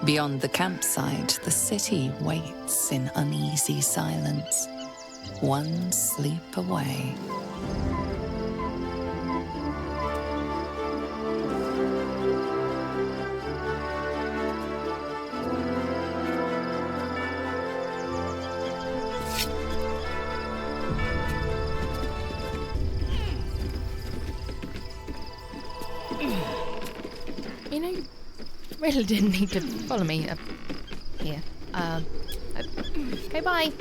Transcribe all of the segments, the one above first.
Beyond the campsite, the city waits in uneasy silence, one sleep away. You know, you really didn't need to follow me up here. Okay, bye.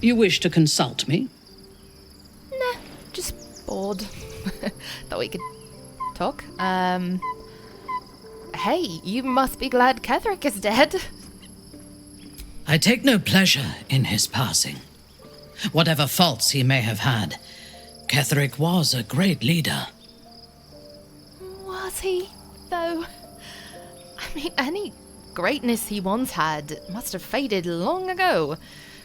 You wish to consult me? Nah, just bored. Thought we could talk. Hey, you must be glad Ketheric is dead. I take no pleasure in his passing. Whatever faults he may have had, Ketheric was a great leader. Was he, though? I mean, any greatness he once had must have faded long ago.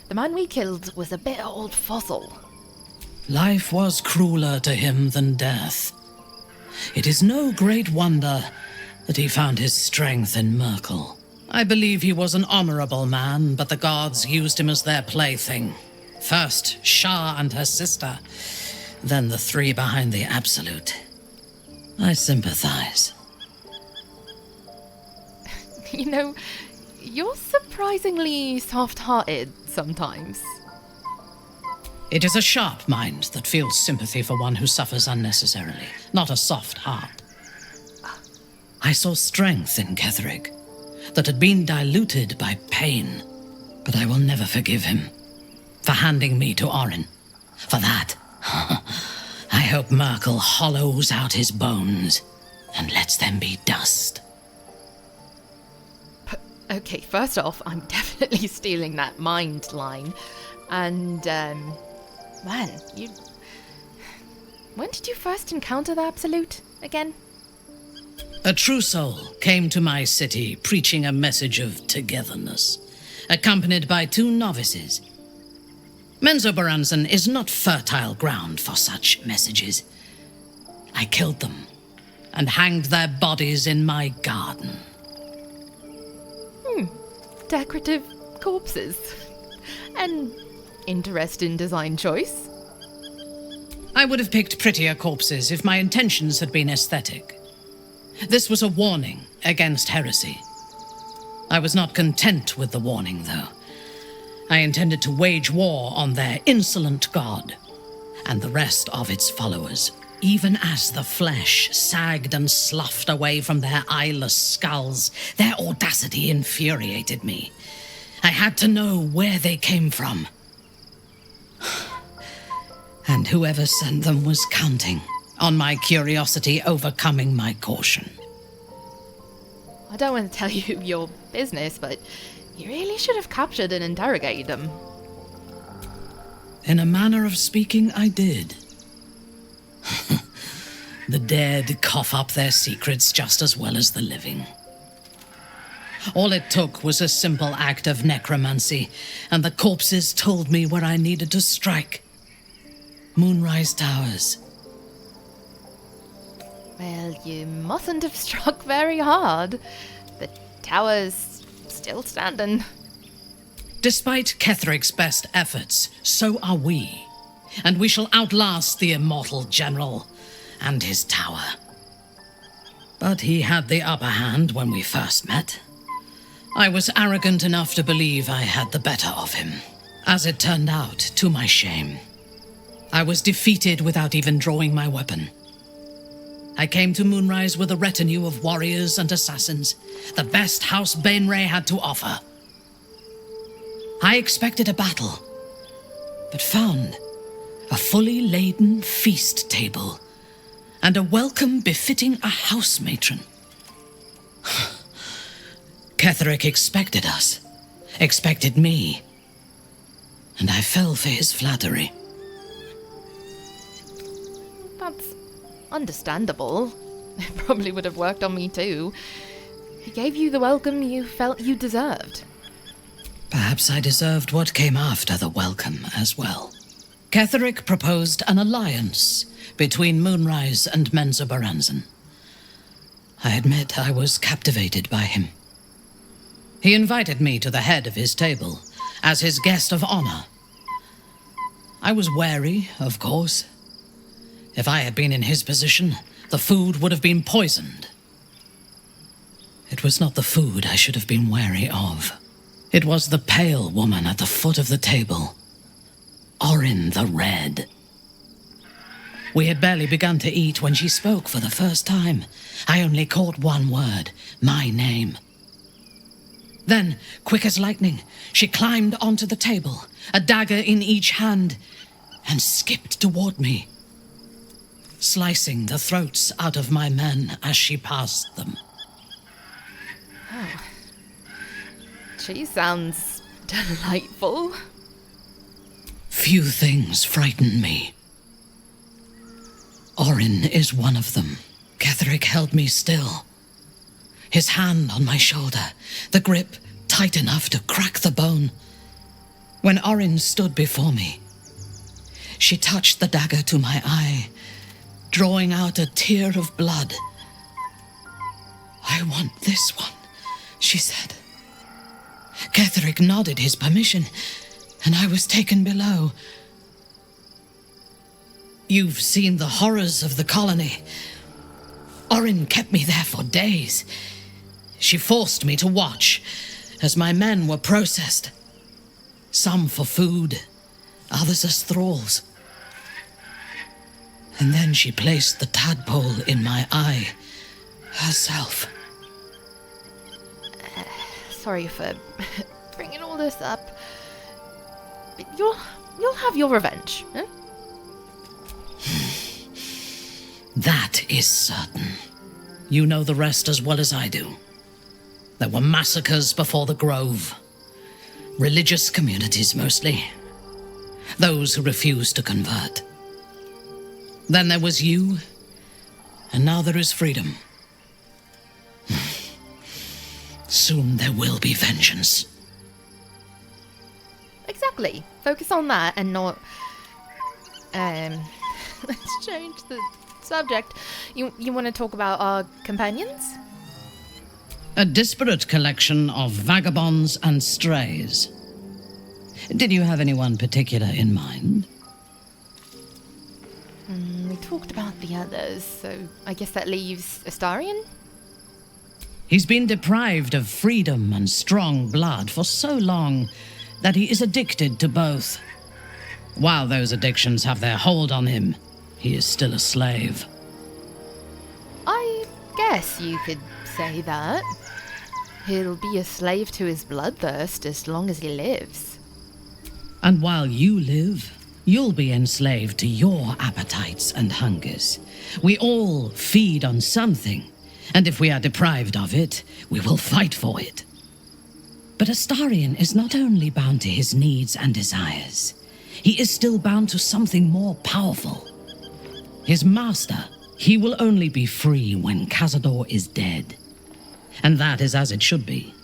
The man we killed was a bit old fossil. Life was crueler to him than death. It is no great wonder that he found his strength in Merkel. I believe he was an honorable man, but the gods used him as their plaything. First Shah and her sister, then the three behind the Absolute. I sympathize. You know, you're surprisingly soft-hearted sometimes. It is a sharp mind that feels sympathy for one who suffers unnecessarily, not a soft heart. I saw strength in Ketheric that had been diluted by pain, but I will never forgive him for handing me to Orin. For that, I hope Merkel hollows out his bones and lets them be dust. Okay, first off, I'm definitely stealing that mind line. And, man, when did you first encounter the Absolute again? A true soul came to my city preaching a message of togetherness, accompanied by two novices. Menzoberranzan is not fertile ground for such messages. I killed them and hanged their bodies in my garden. Decorative corpses. An interesting design choice. I would have picked prettier corpses if my intentions had been aesthetic. This was a warning against heresy. I was not content with the warning, though. I intended to wage war on their insolent god and the rest of its followers, even as the flesh sagged and sloughed away from their eyeless skulls. Their audacity infuriated me. I had to know where they came from. And whoever sent them was counting on my curiosity overcoming my caution. I don't want to tell you your business, but you really should have captured and interrogated them. In a manner of speaking, I did. The dead cough up their secrets just as well as the living. All it took was a simple act of necromancy, and the corpses told me where I needed to strike. Moonrise Towers. Well, you mustn't have struck very hard. The tower's still standing. Despite Ketheric's best efforts, so are we. And we shall outlast the immortal general and his tower. But he had the upper hand when we first met. I was arrogant enough to believe I had the better of him. As it turned out, to my shame, I was defeated without even drawing my weapon. I came to Moonrise with a retinue of warriors and assassins, the best House Bainray had to offer. I expected a battle, but found a fully laden feast table and a welcome befitting a house matron. Ketheric expected us, expected me, and I fell for his flattery. That's understandable. It probably would have worked on me too. He gave you the welcome you felt you deserved. Perhaps I deserved what came after the welcome as well. Ketheric proposed an alliance between Moonrise and Menzoberranzan. I admit I was captivated by him. He invited me to the head of his table as his guest of honor. I was wary, of course. If I had been in his position, the food would have been poisoned. It was not the food I should have been wary of. It was the pale woman at the foot of the table. Orin the Red. We had barely begun to eat when she spoke for the first time. I only caught one word, my name. Then, quick as lightning, she climbed onto the table, a dagger in each hand, and skipped toward me, slicing the throats out of my men as she passed them. Oh. She sounds delightful. Few things frighten me. Orin is one of them. Ketheric held me still. His hand on my shoulder, the grip tight enough to crack the bone. When Orin stood before me, she touched the dagger to my eye, drawing out a tear of blood. "I want this one," she said. Ketheric nodded his permission, and I was taken below. You've seen the horrors of the colony. Orin kept me there for days. She forced me to watch as my men were processed. Some for food, others as thralls. And then she placed the tadpole in my eye herself. Sorry for bringing all this up. But you'll have your revenge, eh? That is certain. You know the rest as well as I do. There were massacres before the Grove. Religious communities mostly. Those who refused to convert. Then there was you, and now there is freedom. Soon there will be vengeance. Exactly. Focus on that and not... Let's change the subject. You want to talk about our companions? A disparate collection of vagabonds and strays. Did you have anyone particular in mind? We talked about the others, so I guess that leaves Astarion? He's been deprived of freedom and strong blood for so long that he is addicted to both. While those addictions have their hold on him, he is still a slave. I guess you could say that. He'll be a slave to his bloodthirst as long as he lives. And while you live, you'll be enslaved to your appetites and hungers. We all feed on something, and if we are deprived of it, we will fight for it. But Astarion is not only bound to his needs and desires, he is still bound to something more powerful. His master, he will only be free when Cazador is dead. And that is as it should be.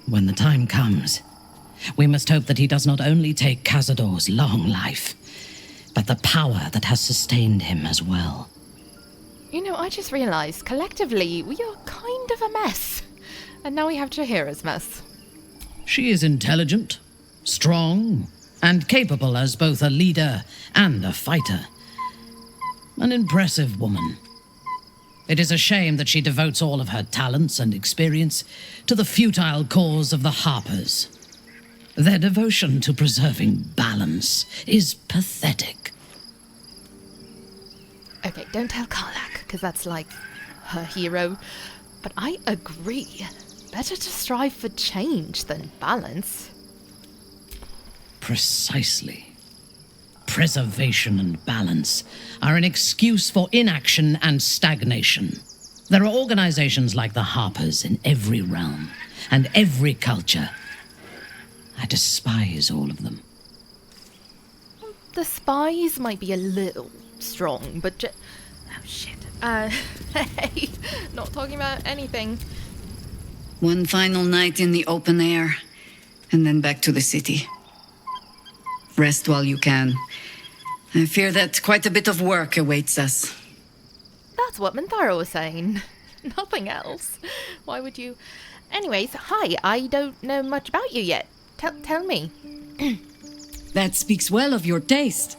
When the time comes, we must hope that he does not only take Cazador's long life, but the power that has sustained him as well. You know, I just realized, collectively, we are kind of a mess. And now we have Jaheira's mess. She is intelligent, strong, and capable as both a leader and a fighter. An impressive woman. It is a shame that she devotes all of her talents and experience to the futile cause of the Harpers. Their devotion to preserving balance is pathetic. Okay, don't tell Karlak, because that's like her hero. But I agree. Better to strive for change than balance. Precisely. Preservation and balance are an excuse for inaction and stagnation. There are organizations like the Harpers in every realm and every culture. I despise all of them. The spies might be a little strong, but oh shit. Hey, not talking about anything. One final night in the open air, and then back to the city. Rest while you can. I fear that quite a bit of work awaits us. That's what Minthara was saying. Nothing else. Why would you... Anyways, hi, I don't know much about you yet. Tell me. That speaks well of your taste.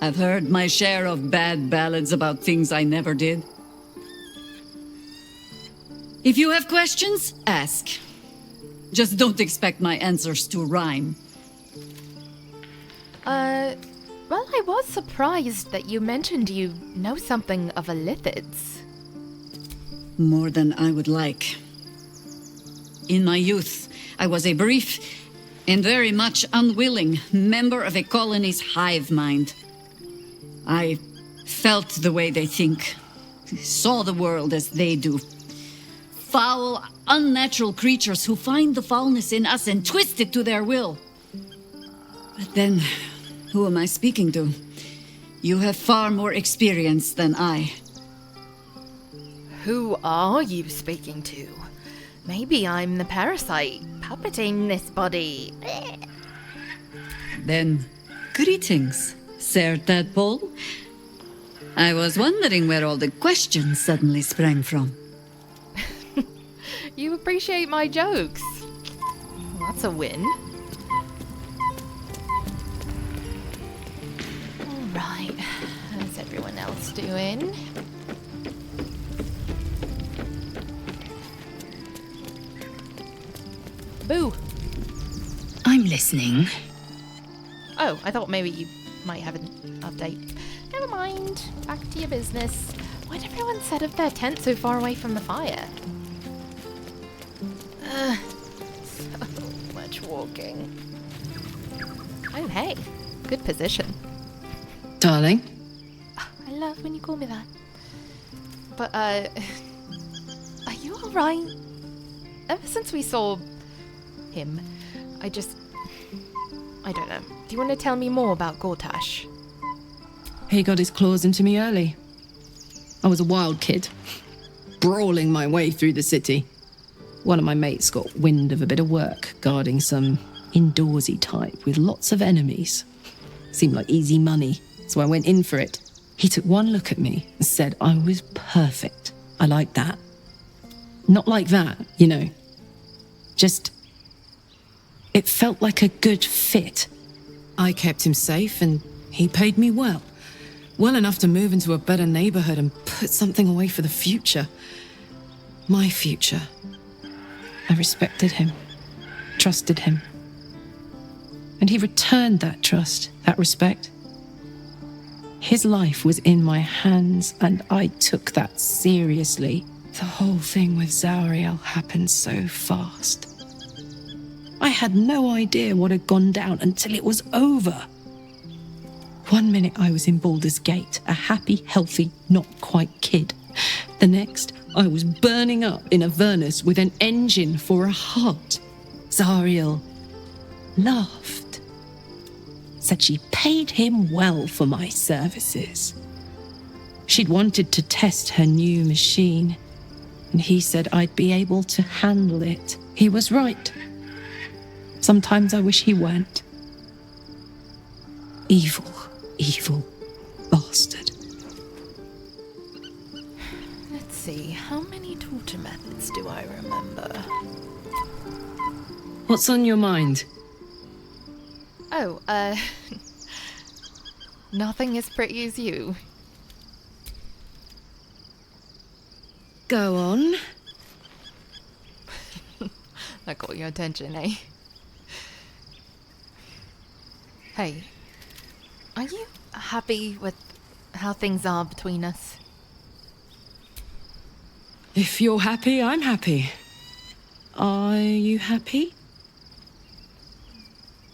I've heard my share of bad ballads about things I never did. If you have questions, ask. Just don't expect my answers to rhyme. Well, I was surprised that you mentioned you know something of illithids. More than I would like. In my youth, I was a brief and very much unwilling member of a colony's hive mind. I felt the way they think, saw the world as they do. Foul, unnatural creatures who find the foulness in us and twist it to their will. But then, who am I speaking to? You have far more experience than I. Who are you speaking to? Maybe I'm the parasite puppeting this body. Then, greetings, Sir Tadpole. I was wondering where all the questions suddenly sprang from. You appreciate my jokes. Well, that's a win. Alright, how's everyone else doing? Boo! I'm listening. Oh, I thought maybe you might have an update. Never mind. Back to your business. Why'd everyone set up their tent so far away from the fire? So much walking. Oh, hey. Good position. Darling? I love when you call me that. But, are you alright? Ever since we saw him, I don't know. Do you want to tell me more about Gortash? He got his claws into me early. I was a wild kid, brawling my way through the city. One of my mates got wind of a bit of work guarding some indoorsy type with lots of enemies. Seemed like easy money, so I went in for it. He took one look at me and said I was perfect. I like that. Not like that, you know. Just... it felt like a good fit. I kept him safe and he paid me well. Well enough to move into a better neighborhood and put something away for the future. My future. I respected him, trusted him. And he returned that trust, that respect. His life was in my hands and I took that seriously. The whole thing with Zariel happened so fast. I had no idea what had gone down until it was over. One minute I was in Baldur's Gate, a happy, healthy, not quite kid. The next, I was burning up in Avernus with an engine for a heart. Zariel laughed. Said she paid him well for my services. She'd wanted to test her new machine, and he said I'd be able to handle it. He was right. Sometimes I wish he weren't. Evil, evil bastard. Let's see, how many torture methods do I remember? What's on your mind? Oh, nothing as pretty as you. Go on. That got your attention, eh? Hey, are you happy with how things are between us? If you're happy, I'm happy. Are you happy?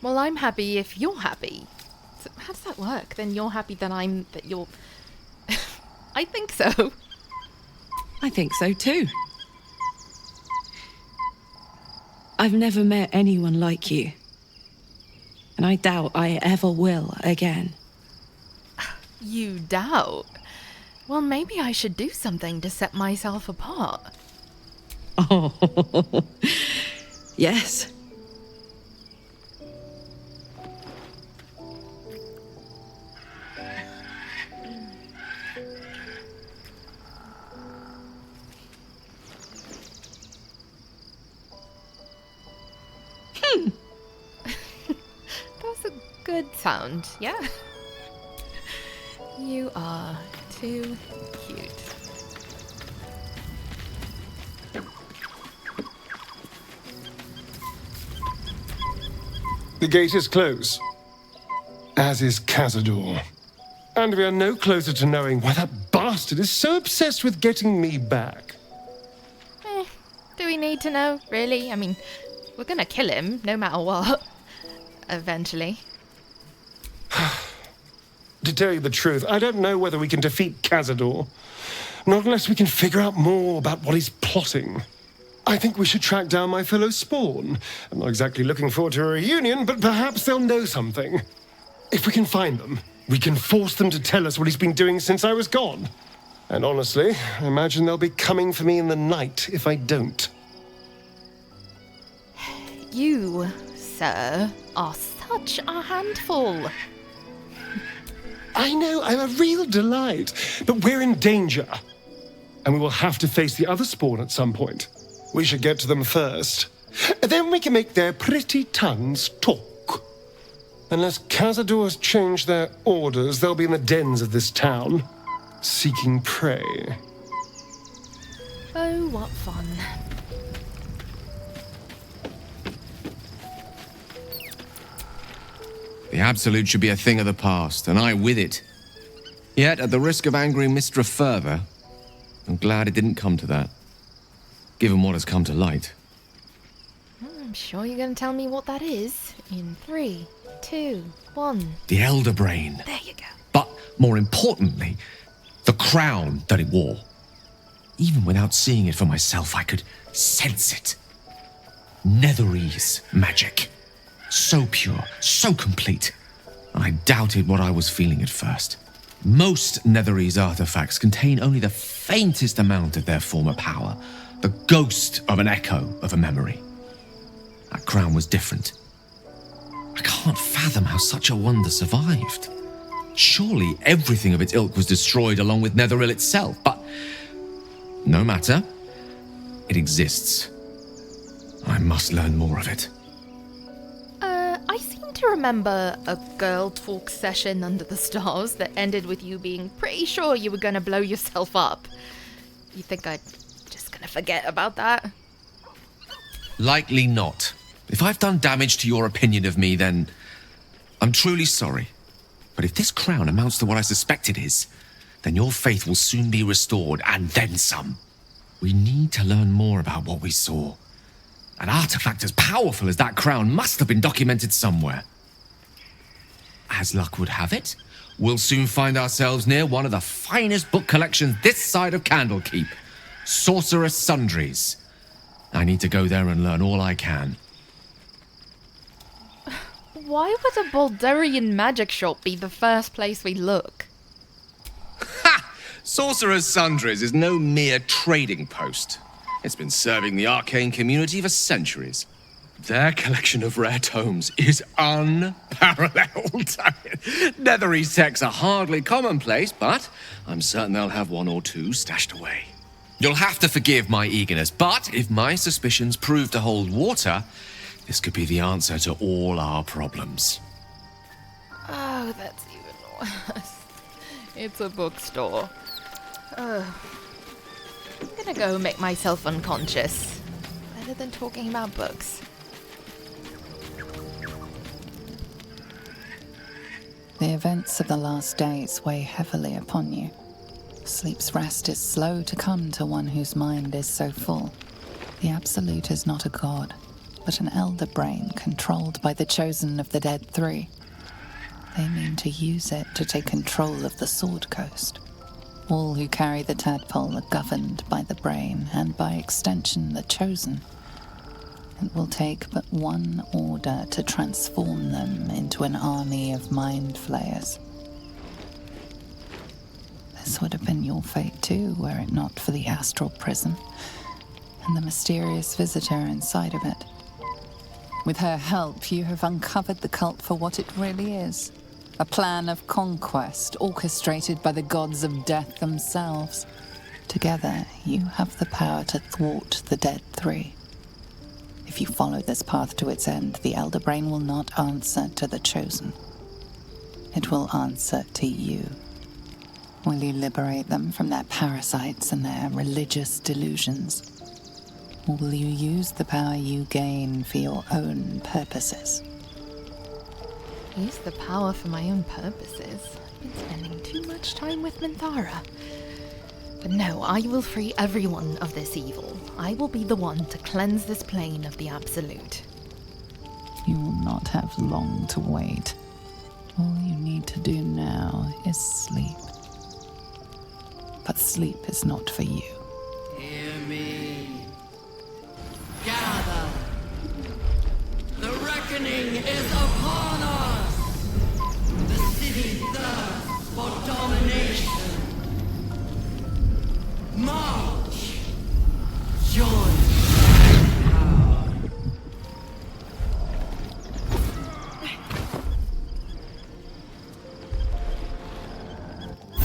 Well, I'm happy if you're happy. So how does that work? Then you're happy, then that you're... I think so. I think so too. I've never met anyone like you. And I doubt I ever will again. You doubt? Well, maybe I should do something to set myself apart. Oh, yes. That's a good sound, yeah? You are too cute. The gate is closed, as is Cazador. And we are no closer to knowing why that bastard is so obsessed with getting me back. Do we need to know, really? I mean, we're gonna kill him, no matter what. Eventually. To tell you the truth, I don't know whether we can defeat Cazador. Not unless we can figure out more about what he's plotting. I think we should track down my fellow Spawn. I'm not exactly looking forward to a reunion, but perhaps they'll know something. If we can find them, we can force them to tell us what he's been doing since I was gone. And honestly, I imagine they'll be coming for me in the night if I don't. You, sir, are such a handful. I know, I'm a real delight, but we're in danger. And we will have to face the other Spawn at some point. We should get to them first. Then we can make their pretty tongues talk. Unless Cazador's changed their orders, they'll be in the dens of this town, seeking prey. Oh, what fun. The Absolute should be a thing of the past, and I with it. Yet, at the risk of angering Mistra further, I'm glad it didn't come to that, given what has come to light. I'm sure you're going to tell me what that is in 3, 2, 1. The Elder Brain. There you go. But, more importantly, the crown that it wore. Even without seeing it for myself, I could sense it. Netherese magic. So pure, so complete. I doubted what I was feeling at first. Most Netherese artifacts contain only the faintest amount of their former power, the ghost of an echo of a memory. That crown was different. I can't fathom how such a wonder survived. Surely everything of its ilk was destroyed along with Netheril itself, but no matter. It exists. I must learn more of it. I seem to remember a girl talk session under the stars that ended with you being pretty sure you were going to blow yourself up. You think I'm just going to forget about that? Likely not. If I've done damage to your opinion of me, then I'm truly sorry. But if this crown amounts to what I suspect it is, then your faith will soon be restored, and then some. We need to learn more about what we saw. An artifact as powerful as that crown must have been documented somewhere. As luck would have it, we'll soon find ourselves near one of the finest book collections this side of Candlekeep, Sorceress Sundries. I need to go there and learn all I can. Why would a Baldurian magic shop be the first place we look? Ha! Sorcerer's Sundries is no mere trading post. It's been serving the arcane community for centuries. Their collection of rare tomes is unparalleled. Netherese texts are hardly commonplace, but I'm certain they'll have one or two stashed away. You'll have to forgive my eagerness, but if my suspicions prove to hold water, this could be the answer to all our problems. Oh, that's even worse. It's a bookstore. I'm gonna go make myself unconscious. Better than talking about books. The events of the last days weigh heavily upon you. Sleep's rest is slow to come to one whose mind is so full. The Absolute is not a god, but an elder brain controlled by the chosen of the Dead Three. They mean to use it to take control of the Sword Coast. All who carry the tadpole are governed by the brain, and by extension the chosen. It will take but one order to transform them into an army of mind flayers. This would have been your fate too, were it not for the astral prison. and the mysterious visitor inside of it. With her help, you have uncovered the cult for what it really is. A plan of conquest orchestrated by the gods of death themselves. Together, you have the power to thwart the Dead Three. If you follow this path to its end, the Elder Brain will not answer to the Chosen. It will answer to you. Will you liberate them from their parasites and their religious delusions? Or will you use the power you gain for your own purposes? Use the power for my own purposes. I've been spending too much time with Minthara. But no, I will free everyone of this evil. I will be the one to cleanse this plane of the Absolute. You will not have long to wait. All you need to do now is sleep. But sleep is not for you. Hear me. Gather. The reckoning is upon us. The city thirsts for domination. March. Join.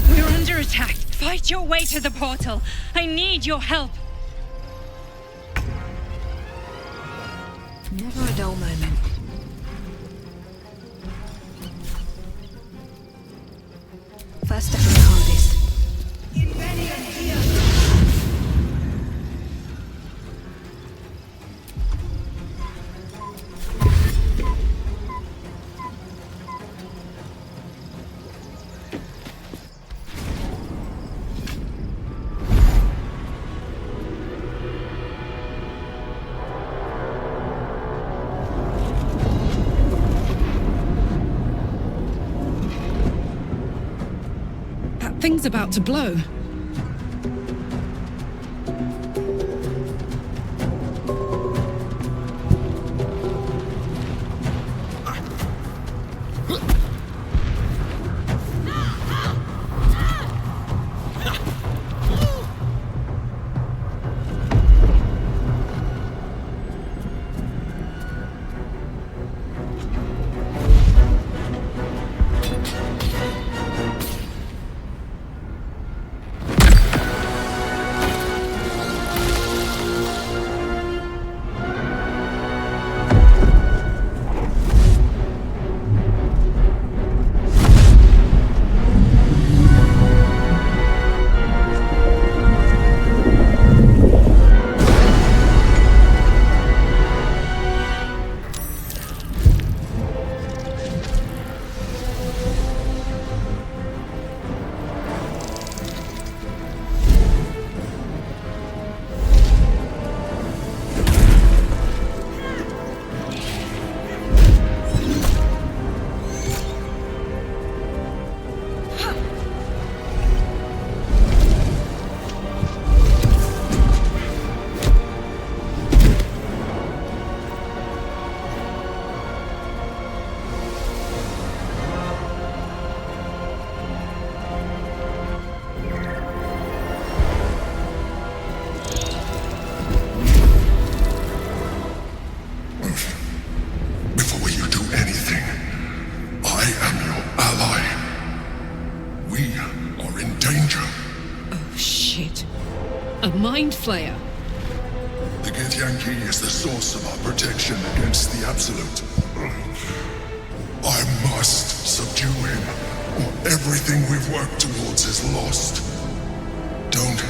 We're under attack. Fight your way to the portal. I need your help. Never a dull moment. First step is the hardest. That thing's about to blow. Mind Flayer. The Githyanki is the source of our protection against the Absolute. I must subdue him, or everything we've worked towards is lost. Don't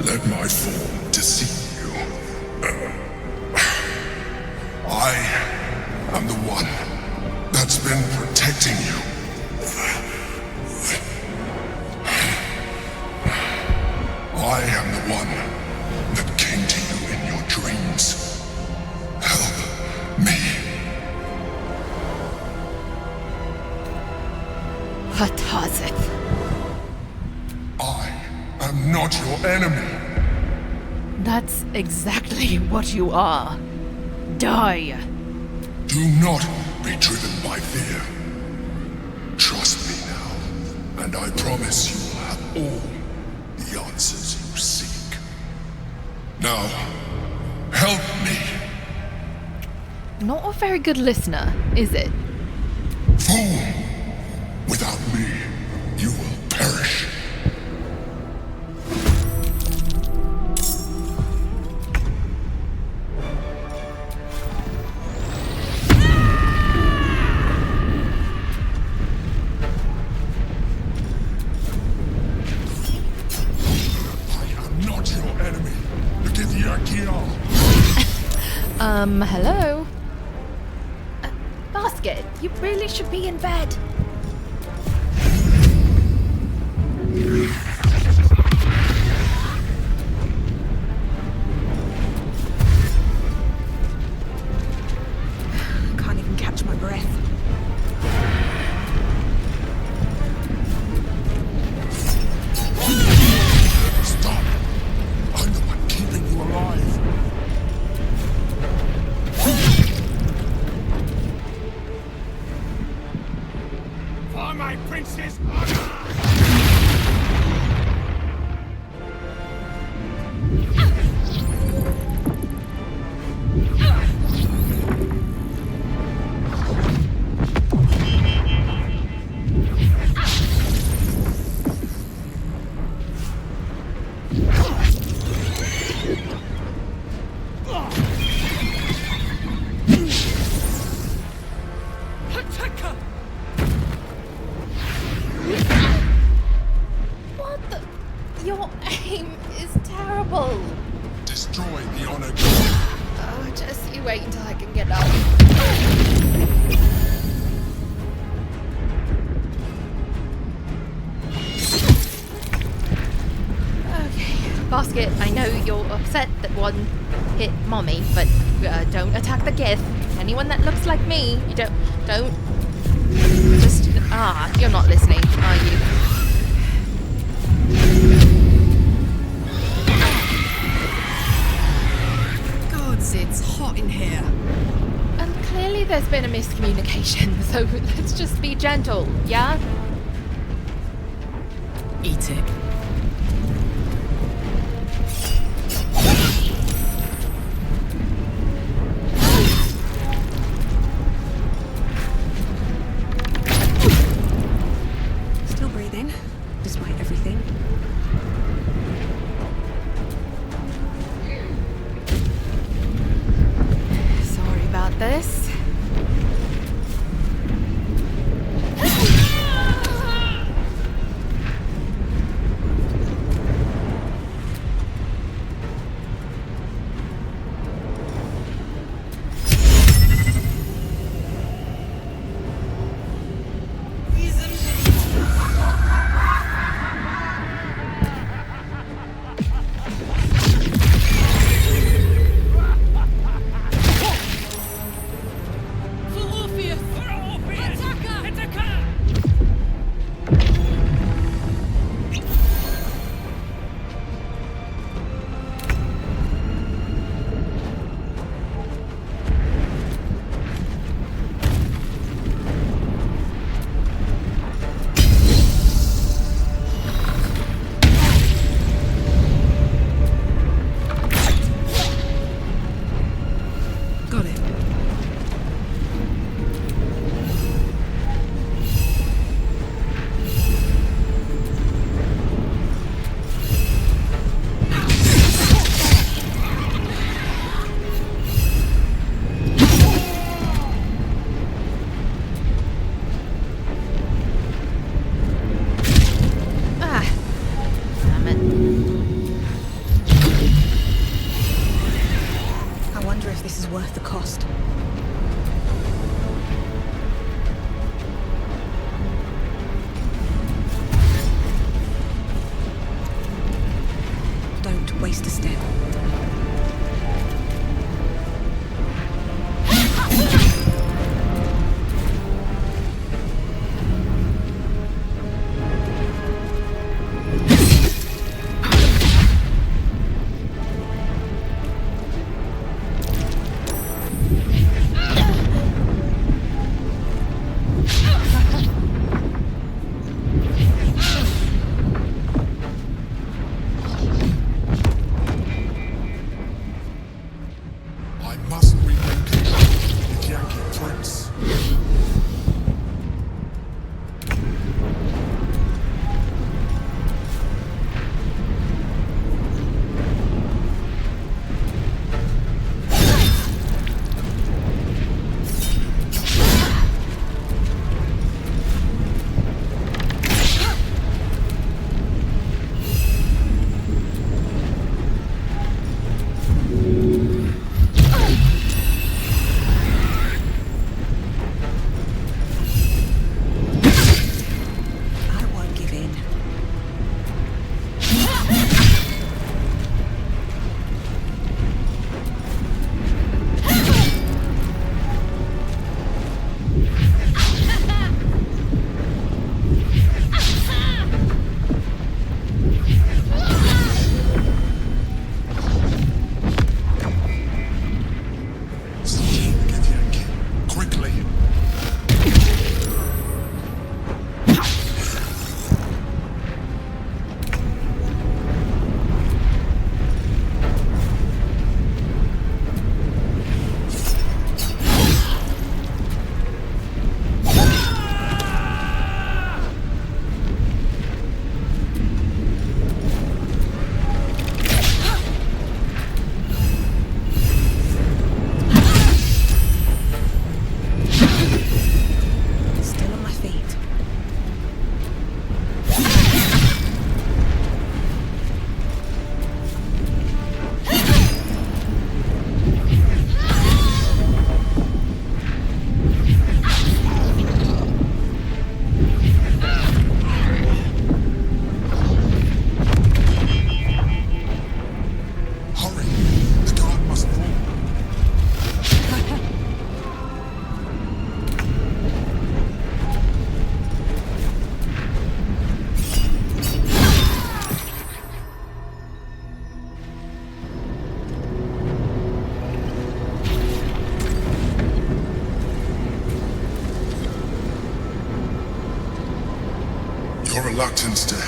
let my form deceive you. I am the one that's been protecting you. I am the one that came to you in your dreams. Help me. Hatazith. I am not your enemy. That's exactly what you are. Die. Do not be driven by fear. Trust me now, and I promise you will have all the answers you seek. Now, Help me. Not a very good listener, is it? Fool! Without me, you will perish. Hello? Basket, you really should be in bed. Can't even catch my breath. Stop! I'm the one keeping you alive. For my prince's honor! What the? Your aim is terrible. Destroy the honor. Oh, just you wait until I can get up. Okay, Basket, I know you're upset that one hit Mommy, but don't attack the Gith. Anyone that looks like me, you don't just, you're not listening, are you? Gods, it's hot in here. And clearly there's been a miscommunication, so let's just be gentle, yeah? Eat it. Still breathing, despite everything. Sorry about this. Got it. Damn it. I wonder if this is worth the cost. Don't waste a step.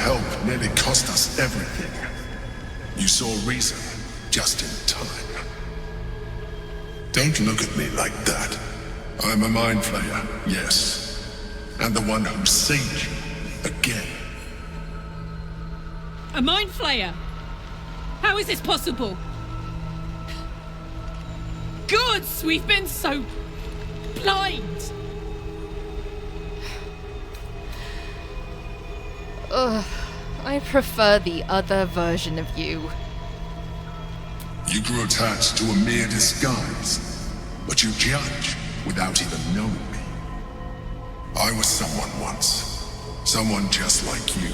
help nearly cost us everything. You saw reason just in time. Don't look at me like that. I'm a mind flayer, yes. And the one who saved you again. A mind flayer? How is this possible? Gods, we've been so blind. Ugh, I prefer the other version of you. You grew attached to a mere disguise, but you judge without even knowing me. I was someone once, someone just like you.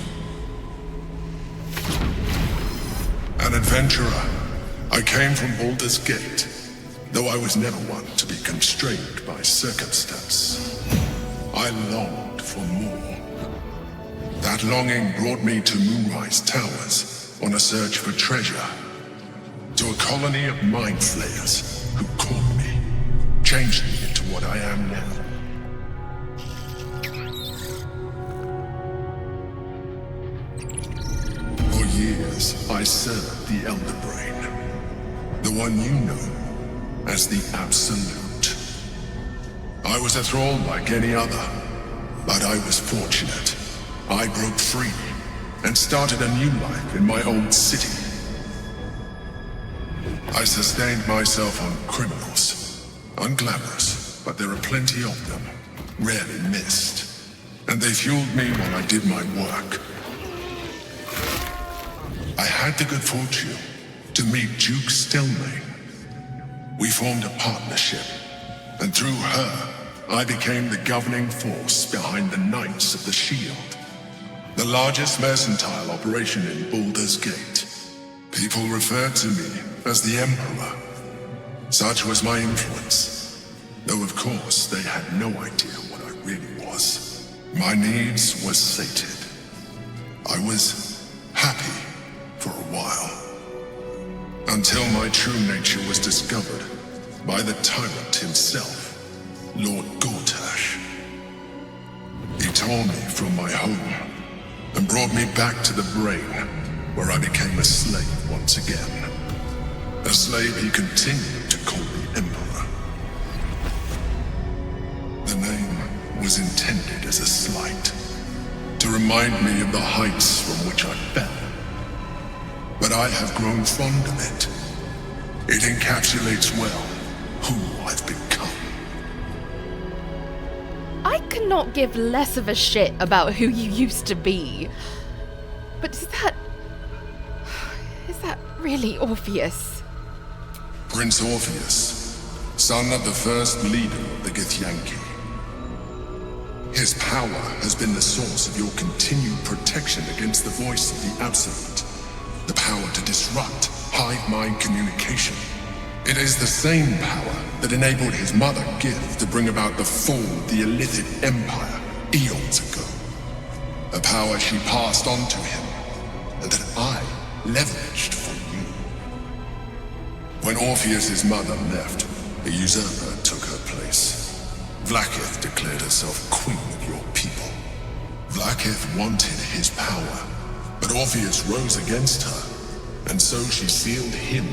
An adventurer. I came from Baldur's Gate, though I was never one to be constrained by circumstance. I longed for more. That longing brought me to Moonrise Towers on a search for treasure. To a colony of mind flayers who caught me, changed me into what I am now. For years, I served the Elder Brain, the one you know as the Absolute. I was a thrall like any other, but I was fortunate. I broke free and started a new life in my old city. I sustained myself on criminals. Unglamorous, but there are plenty of them, rarely missed. And they fueled me while I did my work. I had the good fortune to meet Duke Stelmane. We formed a partnership, and through her, I became the governing force behind the Knights of the Shield, the largest mercantile operation in Baldur's Gate. People referred to me as the Emperor. Such was my influence, though of course they had no idea what I really was. My needs were sated. I was happy for a while, until my true nature was discovered by the tyrant himself, Lord Gortash. He tore me from my home and brought me back to the Brain, where I became a slave once again. A slave he continued to call the Emperor. The name was intended as a slight, to remind me of the heights from which I fell. But I have grown fond of it. It encapsulates well who I've become. I could not give less of a shit about who you used to be. But is that really Orpheus? Prince Orpheus, son of the first leader of the Githyanki. His power has been the source of your continued protection against the voice of the Absolute. The power to disrupt hive mind communication. It is the same power that enabled his mother, Gith, to bring about the fall of the illithid empire eons ago. A power she passed on to him, and that I leveraged for you. When Orpheus's mother left, a usurper took her place. Vah'k'rel declared herself queen of your people. Vah'k'rel wanted his power, but Orpheus rose against her, and so she sealed him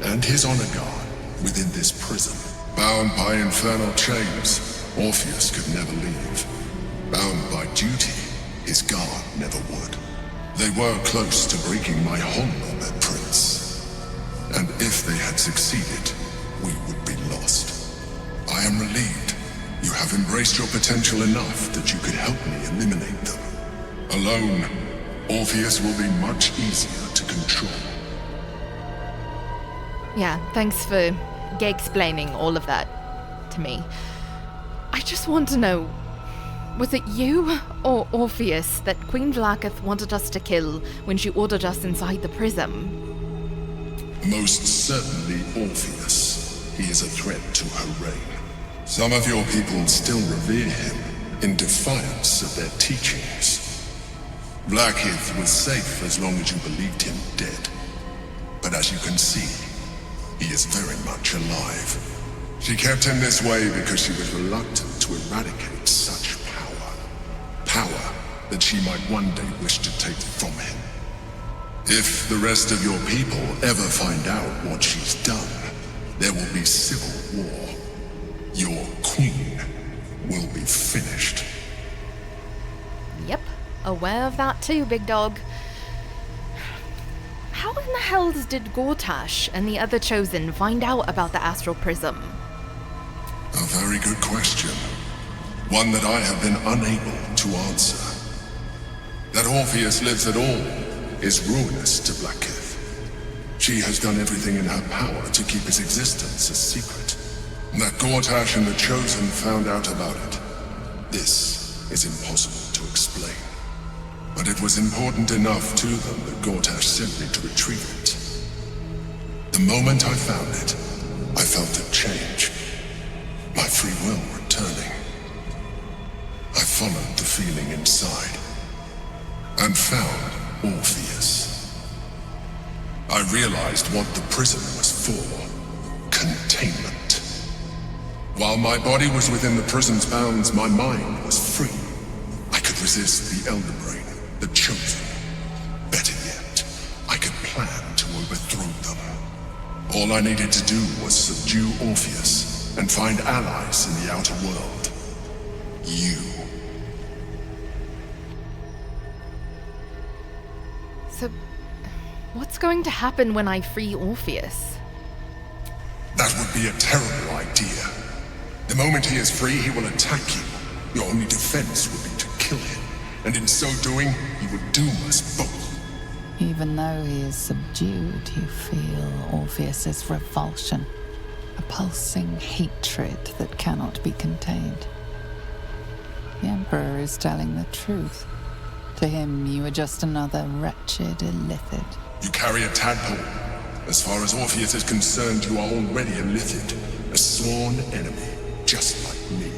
and his honor guard within this prison. Bound by infernal chains, Orpheus could never leave. Bound by duty, his guard never would. They were close to breaking my honor, that prince. And if they had succeeded, we would be lost. I am relieved you have embraced your potential enough that you could help me eliminate them. Alone, Orpheus will be much easier to control. Yeah, thanks for explaining all of that to me. I just want to know, was it you or Orpheus that Queen Vah'k'rel wanted us to kill when she ordered us inside the prism? Most certainly Orpheus. He is a threat to her reign. Some of your people still revere him in defiance of their teachings. Vah'k'rel was safe as long as you believed him dead. But as you can see, he is very much alive. She kept him this way because she was reluctant to eradicate such power. Power that she might one day wish to take from him. If the rest of your people ever find out what she's done, there will be civil war. Your queen will be finished. Yep, aware of that too, big dog. How in the hells did Gortash and the other Chosen find out about the Astral Prism? A very good question. One that I have been unable to answer. That Orpheus lives at all is ruinous to Blackith. She has done everything in her power to keep his existence a secret. That Gortash and the Chosen found out about it. This is impossible to explain. But it was important enough to them that Gortash sent me to retrieve it. The moment I found it, I felt a change. My free will returning. I followed the feeling inside and found Orpheus. I realized what the prison was for. Containment. While my body was within the prison's bounds, my mind was free. I could resist the Elder Brain, the Chosen. Better yet, I could plan to overthrow them. All I needed to do was subdue Orpheus and find allies in the outer world. You. So, what's going to happen when I free Orpheus? That would be a terrible idea. The moment he is free, he will attack you. Your only defense would be to kill him. And in so doing, he would doom us both. Even though he is subdued, you feel Orpheus's revulsion. A pulsing hatred that cannot be contained. The Emperor is telling the truth. To him, you are just another wretched illithid. You carry a tadpole. As far as Orpheus is concerned, you are already illithid. A sworn enemy, just like me.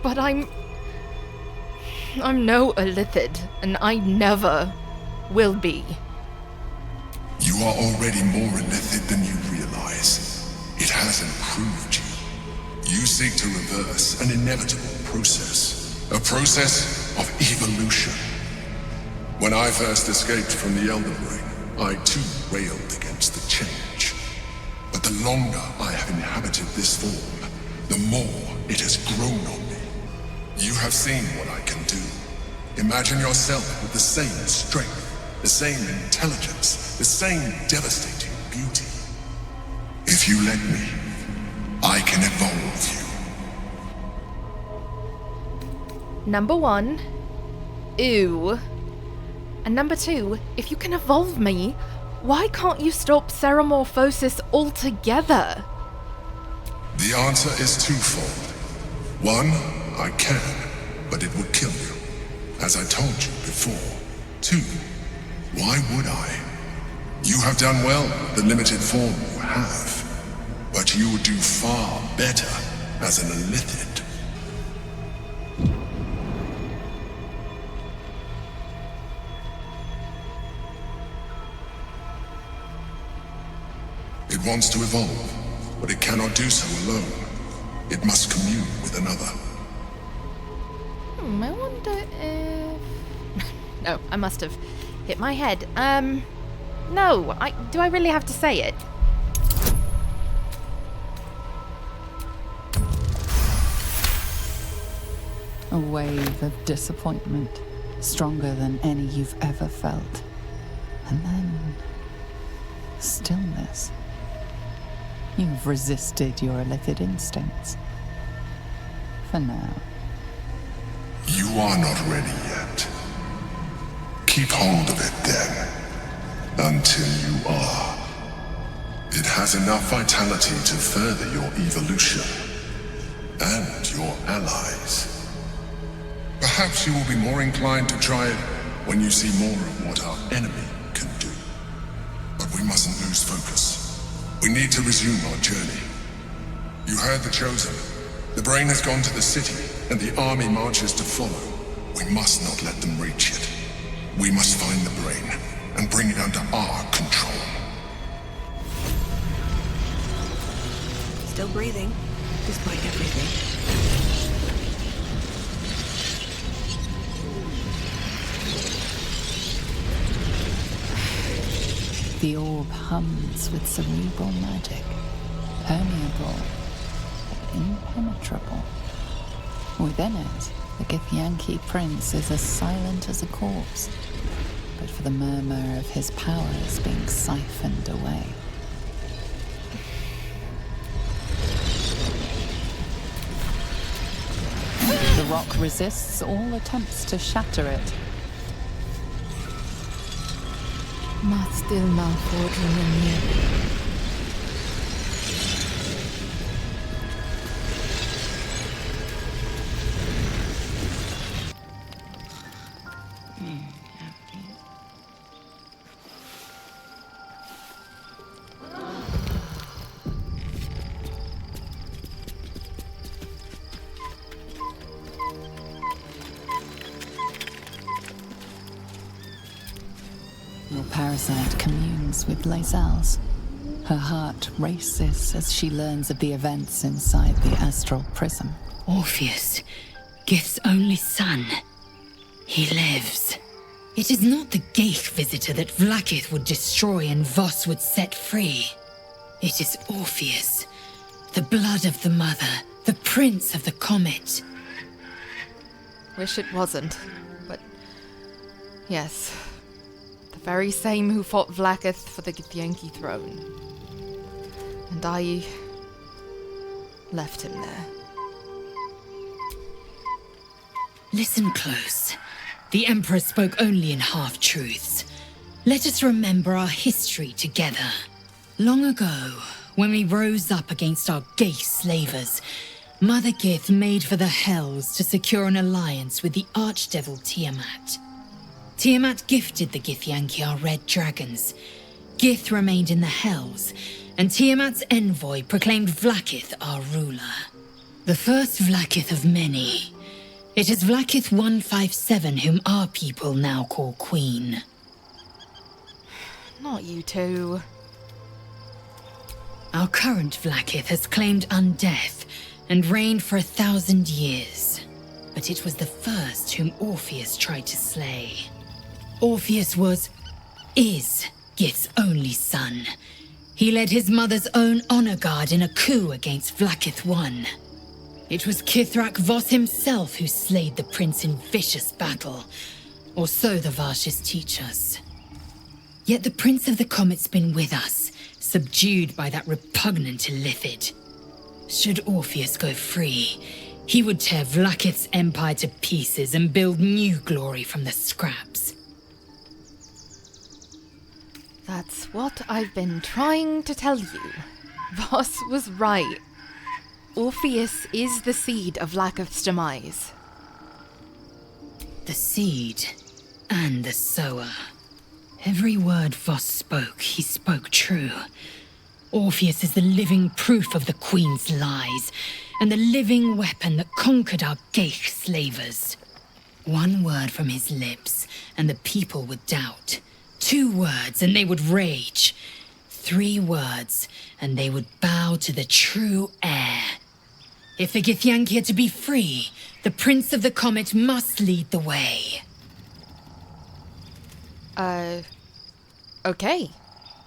But I'm no illithid, and I never will be. You are already more illithid than you realize. It has improved you. You seek to reverse an inevitable process. A process of evolution. When I first escaped from the Elder Brain, I too railed against the change. But the longer I have inhabited this form, the more it has grown on me. You have seen what I can do. Imagine yourself with the same strength, the same intelligence, the same devastating beauty. If you let me, I can evolve you. Number 1, ew. And number 2, if you can evolve me, why can't you stop ceramorphosis altogether? The answer is twofold. 1, I can, but it would kill you, as I told you before. 2, why would I? You have done well with the limited form you have, but you would do far better as an illithid. It wants to evolve, but it cannot do so alone. It must commune with another. I wonder if... No, I must have hit my head. No, do I really have to say it? A wave of disappointment, stronger than any you've ever felt. And then... stillness. You've resisted your illithid instincts. For now. You are not ready yet. Keep hold of it then, until you are. It has enough vitality to further your evolution, and your allies. Perhaps you will be more inclined to try it when you see more of what our enemy can do. But we mustn't lose focus. We need to resume our journey. You heard the Chosen. The Brain has gone to the city, and the army marches to follow. We must not let them reach it. We must find the Brain, and bring it under our control. Still breathing, despite everything. The orb hums with cerebral magic, permeable, impenetrable. Within it, the Githyanki prince is as silent as a corpse, but for the murmur of his powers being siphoned away. The rock resists all attempts to shatter it. Math still malforging in you. Your parasite communes with Lae'zel's. Her heart races as she learns of the events inside the astral prism. Orpheus, Gith's only son. He lives. It is not the Geich visitor that Vlaakith would destroy and Voss would set free. It is Orpheus, the blood of the mother, the prince of the comet. Wish it wasn't, but yes. The very same who fought Vlaakith for the Githyanki throne. And I left him there. Listen close. The Emperor spoke only in half-truths. Let us remember our history together. Long ago, when we rose up against our Geich slavers, Mother Gith made for the Hells to secure an alliance with the Archdevil Tiamat. Tiamat gifted the Githyanki our red dragons. Gith remained in the Hells, and Tiamat's envoy proclaimed Vlaakith our ruler. The first Vlaakith of many. It is Vlaakith 157 whom our people now call Queen. Not you two. Our current Vlaakith has claimed undeath and reigned for 1,000 years. But it was the first whom Orpheus tried to slay. Orpheus is Gith's only son. He led his mother's own honor guard in a coup against Vlaakith I. It was Kithrak Voss himself who slayed the prince in vicious battle, or so the Varshas teach us. Yet the Prince of the Comet's been with us, subdued by that repugnant illithid. Should Orpheus go free, he would tear Vlaakith's empire to pieces and build new glory from the scraps. That's what I've been trying to tell you. Voss was right. Orpheus is the seed of Vlaakith's demise. The seed and the sower. Every word Voss spoke, he spoke true. Orpheus is the living proof of the Queen's lies, and the living weapon that conquered our Geich slavers. One word from his lips, and the people would doubt. 2 words, and they would rage. 3 words, and they would bow to the true heir. If the Githyanki are to be free, the Prince of the Comet must lead the way. Okay.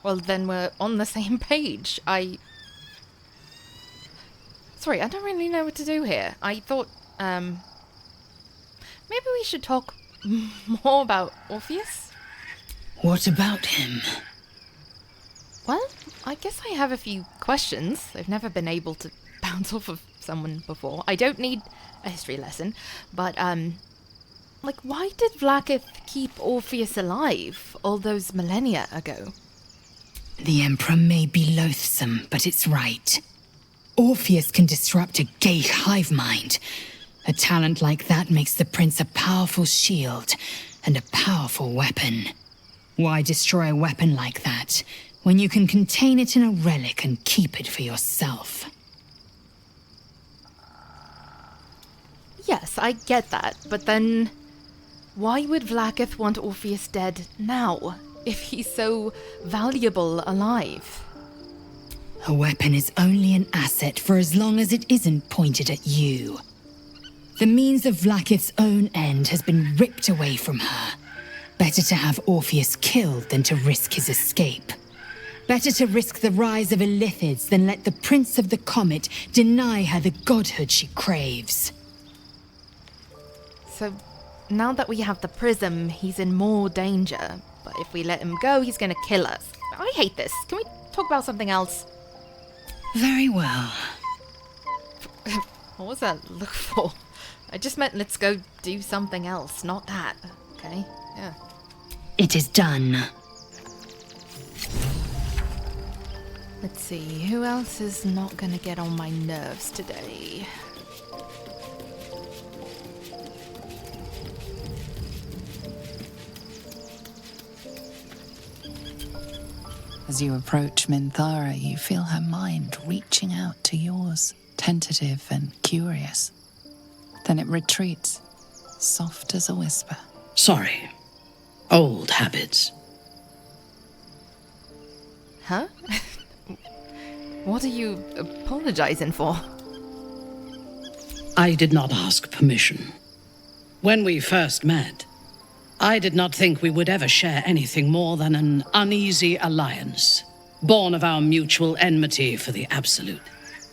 Well, then we're on the same page. Sorry, I don't really know what to do here. I thought, maybe we should talk more about Orpheus? What about him? Well, I guess I have a few questions. I've never been able to bounce off of someone before. I don't need a history lesson, but, why did Vlaakith keep Orpheus alive all those millennia ago? The Emperor may be loathsome, but it's right. Orpheus can disrupt a Geich hive mind. A talent like that makes the Prince a powerful shield and a powerful weapon. Why destroy a weapon like that when you can contain it in a relic and keep it for yourself? Yes, I get that, but then why would Vlaakith want Orpheus dead now, if he's so valuable alive? A weapon is only an asset for as long as it isn't pointed at you. The means of Vlaakith's own end has been ripped away from her. Better to have Orpheus killed than to risk his escape. Better to risk the rise of illithids than let the Prince of the Comet deny her the godhood she craves. So, now that we have the prism, he's in more danger. But if we let him go, he's gonna kill us. I hate this. Can we talk about something else? Very well. What was that look for? I just meant let's go do something else, not that. Okay? Yeah. It is done. Let's see, who else is not gonna get on my nerves today? As you approach Minthara, you feel her mind reaching out to yours, tentative and curious. Then it retreats, soft as a whisper. Sorry. Old habits. Huh? What are you apologizing for? I did not ask permission. When we first met, I did not think we would ever share anything more than an uneasy alliance, born of our mutual enmity for the Absolute.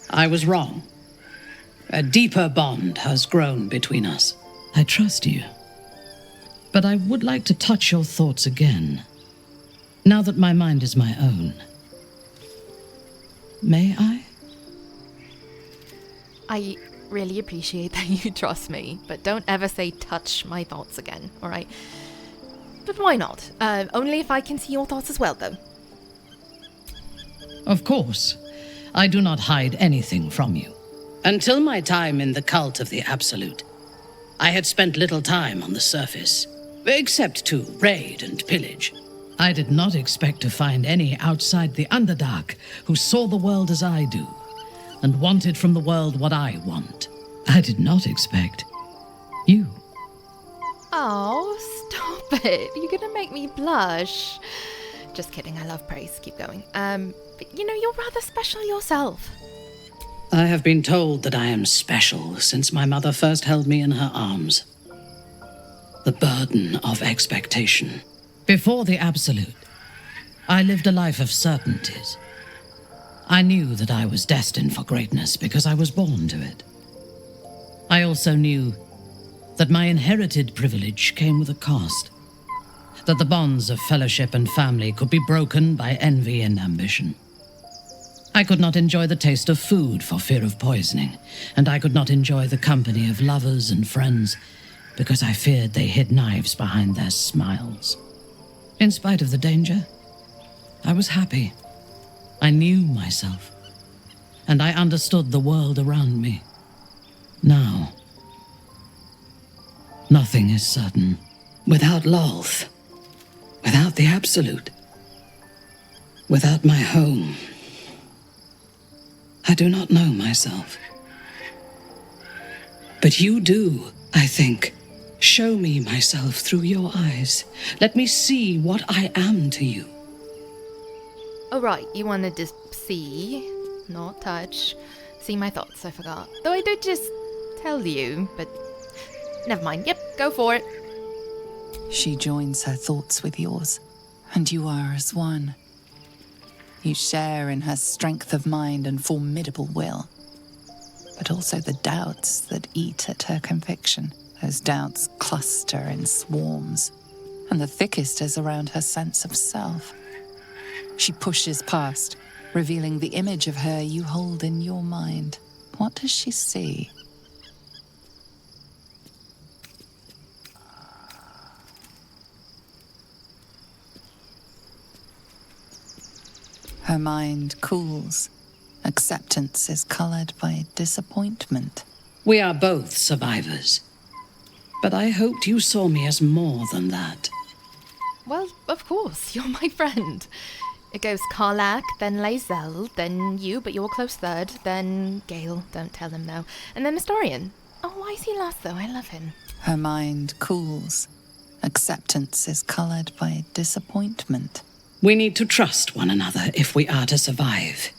I was wrong. A deeper bond has grown between us. I trust you. But I would like to touch your thoughts again, now that my mind is my own. May I? I really appreciate that you trust me, but don't ever say touch my thoughts again, alright? But why not? Only if I can see your thoughts as well, though. Of course. I do not hide anything from you. Until my time in the cult of the Absolute, I had spent little time on the surface, except to raid and pillage. I did not expect to find any outside the Underdark who saw the world as I do, and wanted from the world what I want. I did not expect you. Oh, stop it. You're gonna make me blush. Just kidding, I love praise. Keep going. But you know, you're rather special yourself. I have been told that I am special since my mother first held me in her arms. The burden of expectation. Before the Absolute, I lived a life of certainties. I knew that I was destined for greatness because I was born to it. I also knew that my inherited privilege came with a cost, that the bonds of fellowship and family could be broken by envy and ambition. I could not enjoy the taste of food for fear of poisoning, and I could not enjoy the company of lovers and friends because I feared they hid knives behind their smiles. In spite of the danger, I was happy. I knew myself, and I understood the world around me. Now, nothing is certain. Without Lolth, without the Absolute, without my home, I do not know myself. But you do, I think. Show me myself through your eyes. Let me see what I am to you. Oh, right, you wanted to see, not touch. See my thoughts, I forgot. Though I did just tell you, but never mind. Yep, go for it. She joins her thoughts with yours, and you are as one. You share in her strength of mind and formidable will, but also the doubts that eat at her conviction. Those doubts cluster in swarms, and the thickest is around her sense of self. She pushes past, revealing the image of her you hold in your mind. What does she see? Her mind cools. Acceptance is colored by disappointment. We are both survivors. But I hoped you saw me as more than that. Well, of course, you're my friend. It goes Karlach, then Lae'zel, then you, but you're close third, then Gale, don't tell him no, and then Mystorian. Oh, why is he last though? I love him. Her mind cools. Acceptance is colored by disappointment. We need to trust one another if we are to survive.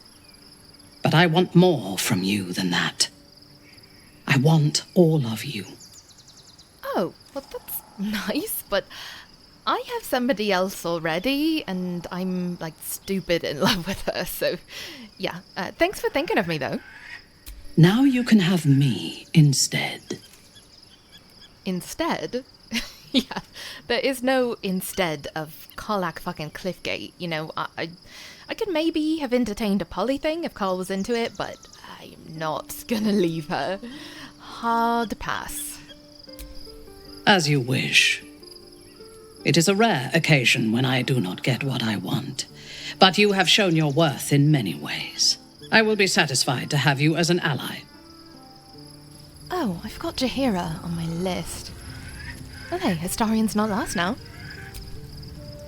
But I want more from you than that. I want all of you. Oh, well that's nice, but I have somebody else already, and I'm, like, stupid in love with her, so yeah. Thanks for thinking of me, though. Now you can have me instead. Instead? Yeah, there is no instead of Karlach fucking Cliffgate. You know, I could maybe have entertained a poly thing if Carl was into it, but I'm not gonna leave her. Hard pass. As you wish. It is a rare occasion when I do not get what I want, but you have shown your worth in many ways. I will be satisfied to have you as an ally. Oh, I've got Jaheira on my list. Oh hey, Astarian's not last now.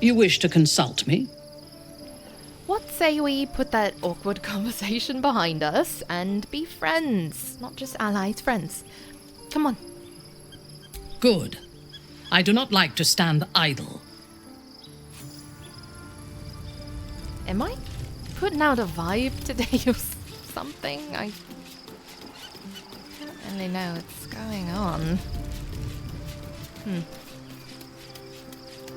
You wish to consult me? What say we put that awkward conversation behind us and be friends? Not just allies, friends. Come on. Good. I do not like to stand idle. Am I putting out a vibe today or something? I don't really know what's going on.